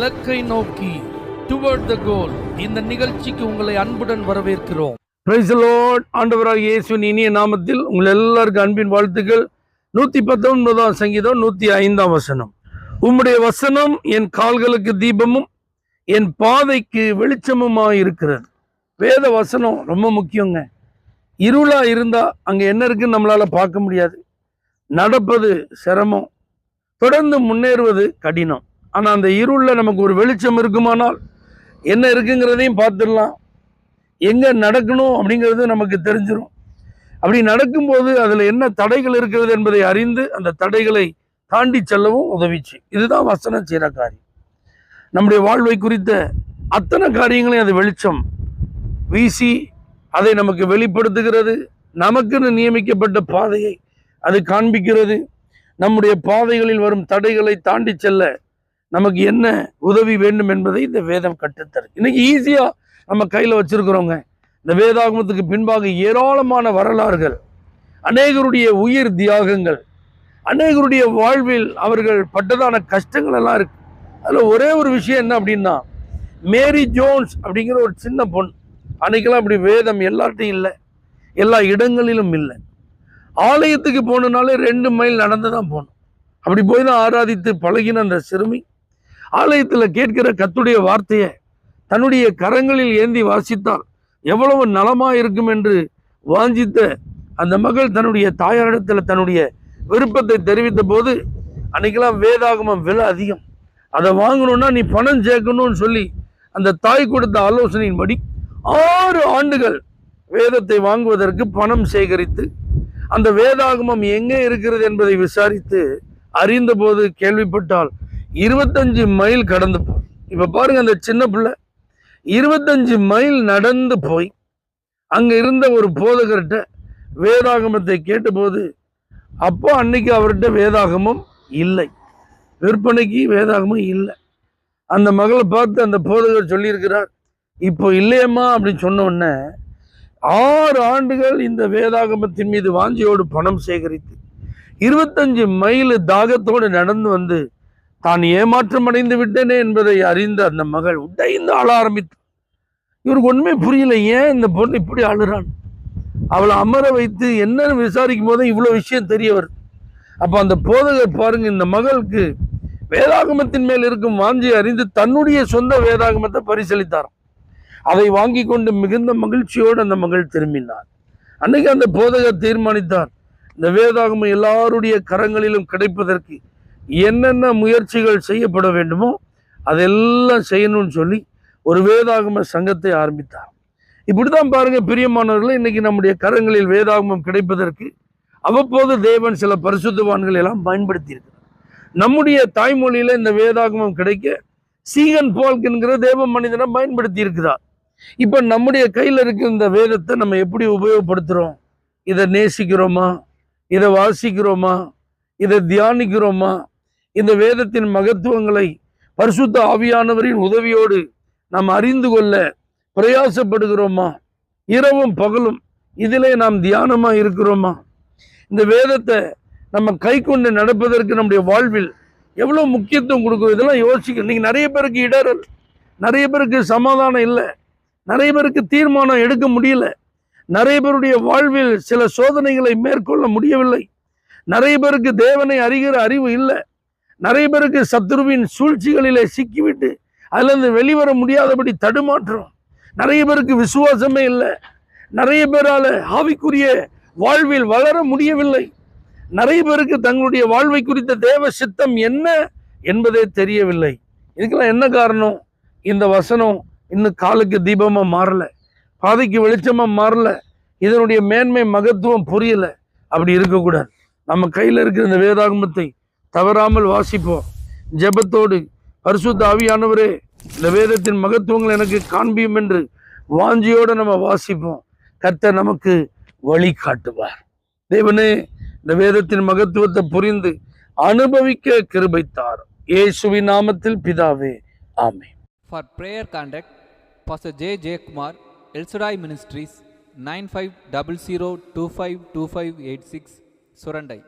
இலக்கை நோக்கி டுவர்ட் த கோல் இந்த நிகழ்ச்சிக்கு உங்களை அன்புடன் வரவேற்கிறோம். Praise the Lord. ஆண்டவராகிய இயேசுவின் இனிய நாமத்தில் உங்கள் எல்லாருக்கும் அன்பின் வாழ்த்துக்கள். 119 சங்கீதம் 105 வசனம். உம்முடைய வசனம் என் கால்களுக்கு தீபமும் என் பாதைக்கு வெளிச்சமுமாய் இருக்கிறது. வேத வசனம் ரொம்ப முக்கியங்க. இருளா இருந்தா அங்க என்ன இருக்குன்னு நம்மளால பார்க்க முடியாது. நடப்பது சிரமம், தொடர்ந்து முன்னேறுவது கடினம். ஆனா அந்த இருள்ல நமக்கு ஒரு வெளிச்சம் இருக்குமானால் என்ன இருக்குங்கிறதையும் பார்த்துடலாம், எங்க நடக்கணும் அப்படிங்கிறது நமக்கு தெரிஞ்சிடும். அப்படி நடக்கும்போது அதுல என்ன தடைகள் இருக்கிறது என்பதை அறிந்து அந்த தடைகளை தாண்டி செல்லவும் உதவிச்சு. இதுதான் வசனம் செய்கிற காரியம். நம்முடைய வாழ்வை குறித்த அத்தனை காரியங்களையும் அது வெளிச்சம் வீசி அதை நமக்கு வெளிப்படுத்துகிறது. நமக்குன்னு நியமிக்கப்பட்ட பாதையை அது காண்பிக்கிறது. நம்முடைய பாதைகளில் வரும் தடைகளை தாண்டி செல்ல நமக்கு என்ன உதவி வேண்டும் என்பதை இந்த வேதம் கற்றுத்தரும். இன்னைக்கு ஈஸியா நம்ம கையில வச்சிருக்கிறோங்க. இந்த வேதாகமத்துக்கு பின்பாக ஏராளமான வரலாறுகள், அநேகருடைய உயிர் தியாகங்கள், அநேகருடைய வாழ்வில் அவர்கள் பட்டதான கஷ்டங்கள் எல்லாம் இருக்கு. அதுல ஒரே ஒரு விஷயம் என்ன அப்படின்னா, மேரி ஜோன்ஸ் அப்படிங்கிற ஒரு சின்ன பொண்ணு. அன்னைக்கெல்லாம் அப்படி வேதம் எல்லார்ட்டையும் இல்லை, எல்லா இடங்களிலும் இல்லை. ஆலயத்துக்கு போனாலே 2 மைல் நடந்து தான் போகணும். அப்படி போய் தான் ஆராதித்து பழகின அந்த சிறுமி ஆலயத்தில் கேட்கிற கர்த்தருடைய வார்த்தையை தன்னுடைய கரங்களில் ஏந்தி வாசித்தால் எவ்வளவு நலமா இருக்கும் என்று வாஞ்சித்த அந்த மகள் தன்னுடைய தாயாரிடத்தில் தன்னுடைய விருப்பத்தை தெரிவித்த போது, அன்னைக்கெல்லாம் வேதாகமம் விலை அதிகம், அதை வாங்கணும்னா நீ பணம் சேர்க்கணும்னு சொல்லி அந்த தாய் கொடுத்த ஆலோசனையின்படி 6 ஆண்டுகள் வேதத்தை வாங்குவதற்கு பணம் சேகரித்து அந்த வேதாகமம் எங்கே இருக்கிறது என்பதை விசாரித்து அறிந்த போது கேள்விப்பட்டால் 25 மைல் கடந்து போய், இப்ப பாருங்க அந்த சின்ன பிள்ளை 25 மைல் நடந்து போய் அங்க இருந்த ஒரு போதகர்கிட்ட வேதாகமத்தை கேட்டபோது, அப்போ அன்னைக்கு அவர்கிட்ட வேதாகமம் இல்லை, விற்பனைக்கு வேதாகமம் இல்லை. அந்த மகளை பார்த்து அந்த போதகர் சொல்லியிருக்கிறார், இப்போ இல்லையம்மா அப்படின்னு சொன்ன உடனே 6 ஆண்டுகள் இந்த வேதாகமத்தின் மீது வாஞ்சியோடு பணம் சேகரித்து 25 மைல் தாகத்தோடு நடந்து வந்து தான் ஏமாற்றம் அடைந்து விட்டேனே என்பதை அறிந்த அந்த மகள் உடைந்து அழ ஆரம்பித்தார். இவருக்கு ஒண்ணுமே புரியல, ஏன் இந்த பொண்ணு இப்படி அழுறான். அவளை அமர வைத்து என்னன்னு விசாரிக்கும் போது இவ்வளவு விஷயம் தெரிய வருது. அப்ப அந்த போதகர் பாருங்க, இந்த மகளுக்கு வேதாகமத்தின் மேல் இருக்கும் வாஞ்சியை அறிந்து தன்னுடைய சொந்த வேதாகமத்தை பரிசளித்தார். அதை வாங்கி கொண்டு மிகுந்த மகிழ்ச்சியோடு அந்த மகள் திரும்பினார். அன்னைக்கு அந்த போதகர் தீர்மானித்தார், இந்த வேதாகமம் எல்லாருடைய கரங்களிலும் கிடைப்பதற்கு என்னென்ன முயற்சிகள் செய்யப்பட வேண்டுமோ அதெல்லாம் செய்யணும்னு சொல்லி ஒரு வேதாகம சங்கத்தை ஆரம்பித்தார். இப்படிதான் பாருங்க பிரியமானவர்களே, இன்னைக்கு நம்முடைய கரங்களில் வேதாகமம் கிடைப்பதற்கு அவ்வப்போது தேவன் சில பரிசுத்தவான்கள் எல்லாம் பயன்படுத்தி இருக்கிறார். நம்முடைய தாய்மொழியில இந்த வேதாகமம் கிடைக்க சீகன் பால்க் என்கிற தேவ மனிதனை பயன்படுத்தி இருக்கிறார். இப்ப நம்முடைய கையில இருக்கிற இந்த வேதத்தை நம்ம எப்படி உபயோகப்படுத்துறோம்? இதை நேசிக்கிறோமா? இதை வாசிக்கிறோமா? இதை தியானிக்கிறோமா? இந்த வேதத்தின் மகத்துவங்களை பரிசுத்த ஆவியானவரின் உதவியோடு நாம் அறிந்து கொள்ள பிரயாசப்படுகிறோமா? இரவும் பகலும் இதிலே நாம் தியானமா இருக்கிறோமா? இந்த வேதத்தை நம்ம கை கொண்டு நடப்பதற்கு நம்முடைய வாழ்வில் எவ்வளவு முக்கியத்துவம் கொடுக்கும், இதெல்லாம் யோசிக்கணும். இன்னைக்கு நிறைய பேருக்கு இடரல், நிறைய பேருக்கு சமாதானம் இல்லை, நிறைய பேருக்கு தீர்மானம் எடுக்க முடியல, நிறைய பேருடைய வாழ்வில் சில சோதனைகளை மேற்கொள்ள முடியவில்லை, நிறைய பேருக்கு தேவனை அறிகிற அறிவு இல்லை, நிறைய பேருக்கு சத்துருவின் சூழ்ச்சிகளிலே சிக்கிவிட்டு அதுல இருந்து வெளிவர முடியாதபடி தடுமாற்றம், நிறைய பேருக்கு விசுவாசமே இல்லை, நிறைய பேரால ஆவிக்குரிய வாழ்வில் வளர முடியவில்லை, நிறைய பேருக்கு தங்களுடைய வாழ்வை குறித்த தேவ சித்தம் என்ன என்பதே தெரியவில்லை. இதுக்கெல்லாம் என்ன காரணம்? இந்த வசனம் இன்னும் காலுக்கு தீபமா மாறல, பாதைக்கு வெளிச்சமா மாறல, இதனுடைய மேன்மை மகத்துவம் புரியல. அப்படி இருக்கக்கூடாது. நம்ம கையில இருக்கிற இந்த வேதாகமத்தை தவறாமல் வாசிப்போம். ஜெபத்தோடு பரிசுத்த ஆவியானவரே இந்த வேதத்தின் மகத்துவங்கள் எனக்கு காண்பியும் என்று வாஞ்சியோடு நம்ம வாசிப்போம். கர்த்தர் நமக்கு வழி காட்டுவார். தேவனே, இந்த வேதத்தின் மகத்துவத்தை புரிந்து அனுபவிக்க கிருபை தாரும். இயேசுவின் நாமத்தில் பிதாவே, ஆமென். For prayer contact, Pastor J. Kumar, El Shaddai Ministries, 9500252586, Surandai.